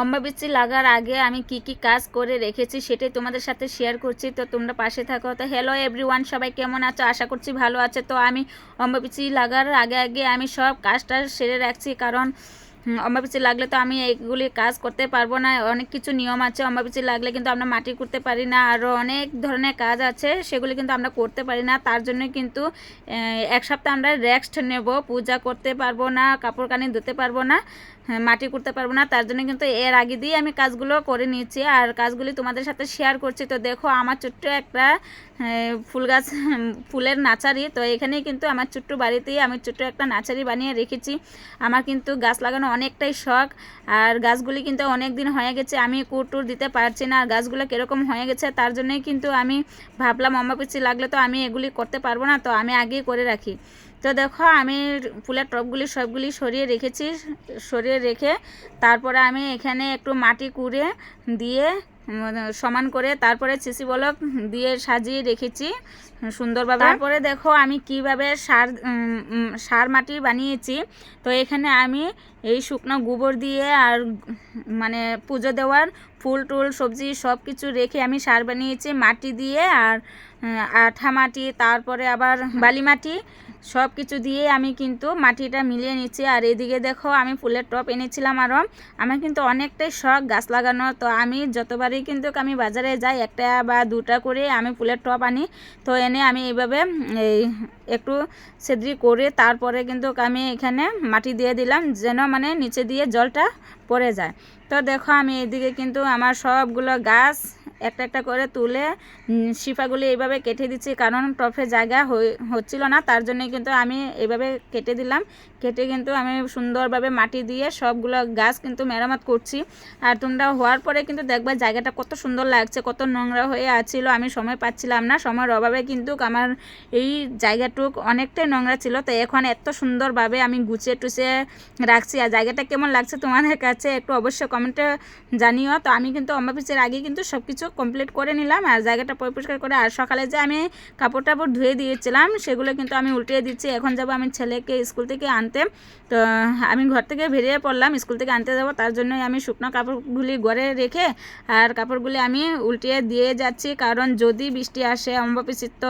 অম্বাবৃষ্টি লাগার আগে আমি কি কি কাজ করে রেখেছি সেটাই তোমাদের সাথে শেয়ার করছি, তো তোমরা পাশে থাকো। তো হ্যালো এভরিওয়ান, সবাই কেমন আছো? আশা করছি ভালো আছে। তো আমি অম্বাবৃষ্টি লাগার আগে আগে আমি সব কাজটা সেরে রাখছি, কারণ অম্বাবৃষ্টি লাগলে তো আমি এইগুলি কাজ করতে পারবো না। অনেক কিছু নিয়ম আছে, অম্বাবৃষ্টি লাগলে কিন্তু আমরা মাটি করতে পারি না, আরও অনেক ধরনের কাজ আছে, সেগুলি কিন্তু আমরা করতে পারি না। তার জন্য কিন্তু এক সপ্তাহ আমরা রেস্ট নেব, পূজা করতে পারবো না, কাপড় কানি ধুতে পারবো না, মাটি করতে পারবো না। তার জন্য কিন্তু এর আগে দিয়ে আমি কাজগুলো করে নিয়েছি আর কাজগুলি তোমাদের সাথে শেয়ার করছি। তো দেখো আমার ছোট্ট একটা ফুল গাছ, ফুলের নার্সারি। তো এখানেই কিন্তু আমার ছোট্ট বাড়িতেই আমি ছোট্ট একটা নার্সারি বানিয়ে রেখেছি। আমার কিন্তু গাছ লাগানো অনেকটাই শখ, আর গাছগুলি কিন্তু অনেক দিন হয়ে গেছে আমি কুটুর দিতে পারছি না। আর গাছগুলো কীরকম হয়ে গেছে তার জন্যই কিন্তু আমি ভাবলাম অম্বাবৃষ্টি লাগলে তো আমি এগুলি করতে পারবো না, তো আমি আগেই করে রাখি। তো দেখো আমি ফুলের টবগুলি সবগুলি সরিয়ে রেখেছি, সরিয়ে রেখে তারপরে আমি এখানে একটু মাটি কুড়ে দিয়ে সমান করে তারপরে সিসি ব্লক দিয়ে সাজিয়ে রেখেছি সুন্দরভাবে। তারপরে দেখো আমি কিভাবে সার মাটি বানিয়েছি। তো এখানে আমি এই শুকনো গোবর দিয়ে আর মানে পুজো দেওয়ার ফুল টুল সবজি সব কিছু রেখে আমি সার বানিয়েছি মাটি দিয়ে, আর আঠা মাটি, তারপরে আবার বালি মাটি সব কিছু দিয়ে আমি কিন্তু মাটিটা মিলিয়ে নিচ্ছি। আর এদিকে দেখো আমি ফুলের টব এনেছিলাম, আরও আমার কিন্তু অনেকটাই শখ গাছ লাগানো। তো আমি যতবারই কিন্তু আমি বাজারে যাই একটা বা দুটা করে আমি ফুলের টব আনি। তো এনে আমি এইভাবে এই একটু সেদ্রি করে তারপরে কিন্তু আমি এখানে মাটি দিয়ে দিলাম, যেন মানে নিচে দিয়ে জলটা পড়ে যায়। তো দেখো আমি এদিকে কিন্তু আমার সবগুলো গাছ একটা একটা করে তুলে শিফাগুলি এইভাবে কেটে দিচ্ছি, কারণ টপে জায়গা হচ্ছিল না, তার জন্য কিন্তু আমি এইভাবে কেটে দিলাম। কেটে কিন্তু আমি সুন্দরভাবে মাটি দিয়ে সবগুলো গাছ কিন্তু মেরামত করছি। আর তোমরা হওয়ার পরে কিন্তু দেখবে জায়গাটা কত সুন্দর লাগছে, কত নোংরা হয়ে আছিল। আমি সময় পাচ্ছিলাম না, সময়ের অভাবে কিন্তু আমার এই জায়গাটুক অনেকটাই নোংরা ছিল। তো এখন এত সুন্দরভাবে আমি গুছিয়ে টুছিয়ে রাখছি। আর জায়গাটা কেমন লাগছে তোমাদের কাছে একটু অবশ্যই কমেন্টে জানিও। তো আমি কিন্তু অম্বাবৃষ্টির আগে কিন্তু সব কিছু কমপ্লিট করে নিলাম আর জায়গাটা পরিষ্কার করে। আর সকালে যে আমি কাপড় টাপড় ধুয়ে দিয়েছিলাম সেগুলো কিন্তু আমি উল্টিয়ে দিচ্ছি। এখন যাব আমি ছেলেকে স্কুল থেকে আনতে। তো আমি ঘর থেকে বেরিয়ে পড়লাম, স্কুল থেকে আনতে যাব, তার জন্যই আমি শুকনো কাপড়গুলি ঘরে রেখে আর কাপড়গুলি আমি উল্টিয়ে দিয়ে যাচ্ছি, কারণ যদি বৃষ্টি আসে, অম্বাবৃষ্টির তো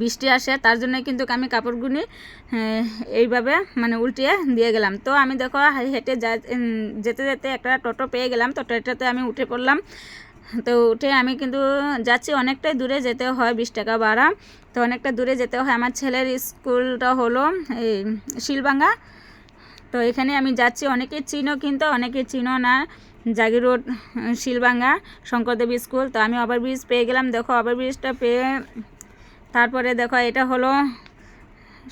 বৃষ্টি আসে, তার জন্য কিন্তু আমি কাপড়গুলি এইভাবে মানে উল্টিয়ে দিয়ে গেলাম। তো আমি দেখো হেঁটে যেতে যেতে একটা টোটো পেয়ে গেলাম, তো টোটোতে আমি উঠে পড়লাম। তো উঠে আমি কিন্তু যাচ্ছি, অনেকটাই দূরে যেতে হয়, 20 টাকা ভাড়া। তো অনেকটা দূরে যেতে হয়। আমার ছেলের স্কুলটা হলো এই শিলভাঙ্গা। তো এখানে আমি যাচ্ছি, অনেকে চিনো কিন্তু অনেকে চিনো না, জাগি রোড শিলভাঙ্গা শঙ্করদেব স্কুল। তো আমি ওভারব্রিজ পেয়ে গেলাম। দেখো ওভারব্রিজটা পেয়ে তারপরে দেখো এটা হলো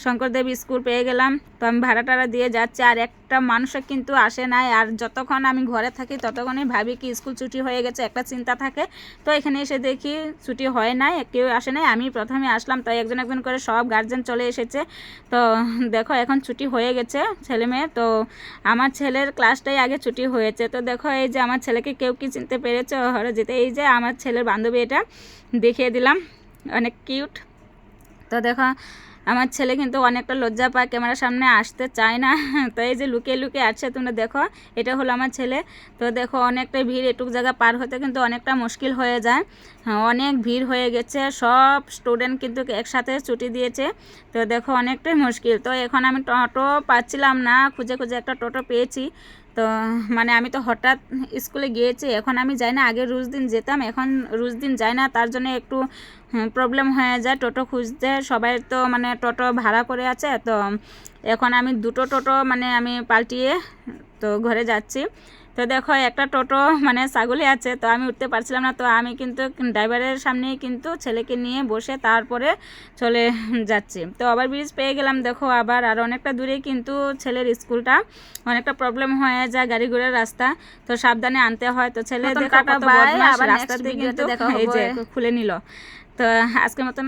শঙ্করদেব স্কুল পেয়ে গেলাম। তো আমি ভাড়া টাড়া দিয়ে যাচ্ছি, আর একটা মানুষের কিন্তু আসে নাই। আর যতক্ষণ আমি ঘরে থাকি ততক্ষণই ভাবি কি স্কুল ছুটি হয়ে গেছে, একটা চিন্তা থাকে। তো এখানে এসে দেখি ছুটি হয় নাই, কেউ আসে নাই। আমি প্রথমে আসলাম, তো একজন একজন করে সব গার্জেন চলে এসেছে। তো দেখো এখন ছুটি হয়ে গেছে ছেলে মেয়ের। তো আমার ছেলের ক্লাসটাই আগে ছুটি হয়েছে। তো দেখো এই যে আমার ছেলেকে কেউ কি চিনতে পেরেছে হরে যেতে, এই যে আমার ছেলের বান্ধবী, এটা দেখিয়ে দিলাম, অনেক কিউট। তো দেখো আমার ছেলে কিন্তু অনেকটা লজ্জা পায়, ক্যামেরার সামনে আসতে চায় না। তো এই যে লুকিয়ে লুকিয়ে আছে, তোমরা দেখো এটা হলো আমার ছেলে। তো দেখো অনেকটা ভিড়, এটুক জায়গা পার হতে কিন্তু অনেকটা মুশকিল হয়ে যায়। অনেক ভিড় হয়ে গেছে, সব স্টুডেন্ট কিন্তু একসাথে ছুটি দিয়েছে। তো দেখো অনেকটাই মুশকিল। তো এখন আমি টোটো পাচ্ছিলাম না, খুঁজে খুঁজে একটা টোটো পেয়েছি। তো মানে আমি তো হঠাৎ স্কুলে গিয়েছি, এখন আমি যাই না, আগে রোজ দিন যেতাম, এখন রোজ দিন যাই না, তার জন্য একটু প্রবলেম হয়ে যায় টোটো খুঁজতে। সবাই তো মানে টোটো ভাড়া করে আছে, তো এখন আমি দুটো টোটো মানে আমি পাল্টিয়ে তো ঘরে যাচ্ছি। তো দেখো একটা টোটো মানে ছাগলে আছে, তো আমি উঠতে পারছিলাম না। তো আমি কিন্তু ড্রাইভারের সামনেই কিন্তু ছেলেকে নিয়ে বসে তারপরে চলে যাচ্ছি। তো ওভারব্রিজ পেয়ে গেলাম। দেখো আবার আর অনেকটা দূরেই কিন্তু ছেলের স্কুলটা, অনেকটা প্রবলেম হয়ে যায় গাড়ি ঘোড়ার রাস্তা, তো সাবধানে আনতে হয়। তো ছেলে দেখো কত বদমাশ, রাস্তাতে কিন্তু এই যে খুলে নিল। তো আজকের মতন